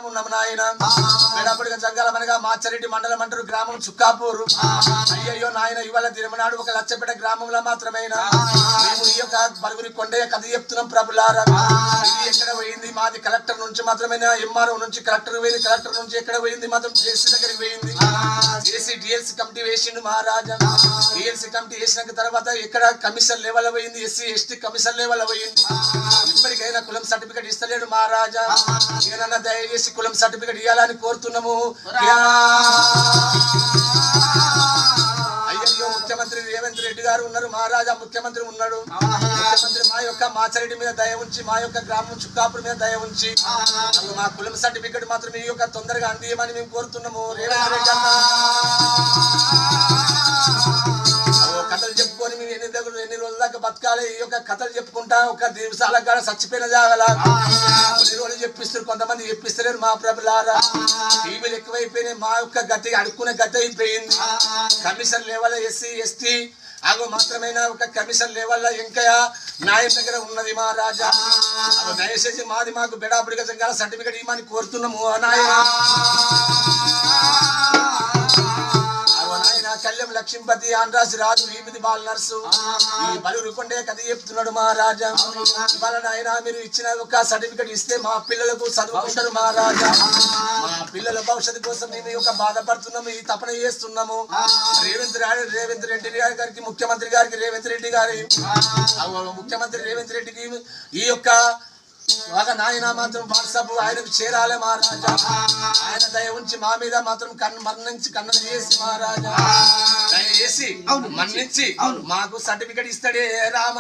ఉన్నాము నాయన మెడపడిగా జంగాలమనగా మాచరెడ్డి మండలం అంటారు గ్రామం చుక్కాపూరు అయ్యయ్యో నాయన ఇవాళ దినమనాడు ఒక లచ్చపేట గ్రామంలో మాత్రమేనా మేము ఈ యొక్క బలుగురి కొండయ్య కథ చెప్తున్నాం ప్రభులారా ఇది ఎక్కడ పోయింది మాది కలెక్టర్ నుంచి మాత్రమేనా ఎంఆర్ఓ నుంచి కలెక్టర్ పోయింది కలెక్టర్ నుంచి ఎక్కడ పోయింది మాత్రం జేసీ దగ్గరికి పోయింది జేసీ డిఎల్సీ కమిటీ వేసిండు మహారాజా డిఎల్సీ కమిటీ వేసినాక తర్వాత ఎక్కడ కమిషన్ లెవెల్ పోయింది ఎస్సీ ఎస్టీ కమిషన్ లెవెల్ పోయింది ఇప్పటికైనా కులం సర్టిఫికేట్ ఇస్తలేడు మహారాజా ఏదన్నా దయచేసి కులం సర్టిఫికేట్ ఇవ్వాలని కోరుతున్నాము అయ్యో ముఖ్యమంత్రి రేవంత్ రెడ్డి గారు ఉన్నారు మహారాజా ముఖ్యమంత్రి ఉన్నాడు ముఖ్యమంత్రి మా యొక్క మాచరెడ్డి మీద దయ ఉంచి మా యొక్క గ్రామం చుక్కాపూర్ మీద దయ ఉంచి మా కులం సర్టిఫికేట్ మాత్రం ఈ యొక్క తొందరగా అందియమని మేము కోరుతున్నాము రేవంత్ రెడ్డి అన్న కథలు చెప్పుకొని మేము ఎన్ని రోజుల దాకా బతకాలి ఈ యొక్క కథలు చెప్పుకుంటా ఒక దివసాల కాడ చచ్చిపోయిన జాగలా కొన్ని రోజులు చెప్పిస్తారు కొంతమంది చెప్పిస్తలేరు మా ప్రభులారా టీవీలు ఎక్కువైపోయినాయి మా యొక్క గతి అడుక్కునే గతి అయిపోయింది కమిషన్ లెవెల్ ఎస్సీ ఎస్టీ అగో మాత్రమైన ఒక కమిషన్ లెవెల్ ఇంకా న్యాయం దగ్గర ఉన్నది మహారాజా దయచేసి మాది మాకు బెడాబుడిగా జంగాల సర్టిఫికేట్ ఇవ్వమని కోరుతున్నాము నాయన కళ్యాణ్ లక్ష్మీపతి ఆంధ్రాసి రాజు వీమిది బాల నర్సు ఈ బలుగురి కొండే కథ చెప్తున్నాడు మహారాజా ఇవాళ నాయన మీరు ఇచ్చిన ఒక సర్టిఫికేట్ ఇస్తే మా పిల్లలకు చదువుకుంటారు మహారాజా మా పిల్లల భవిష్యత్తు కోసం మేము ఒక బాధపడుతున్నాము ఈ తపన చేస్తున్నాము రేవంత్ రెడ్డి గారికి ముఖ్యమంత్రి గారికి రేవంత్ రెడ్డి గారి ముఖ్యమంత్రి రేవంత్ రెడ్డికి ఈ యొక్క నాయన మాత్రం వాట్సాప్ ఆయనకు చేరాలి మహారాజా ఆయన దయ ఉంచి మా మీద మాత్రం మరణించి కన్నం చేసి మహారాజా దయ చేసి మన్నించి మాకు సర్టిఫికెట్ ఇస్తాడే రామ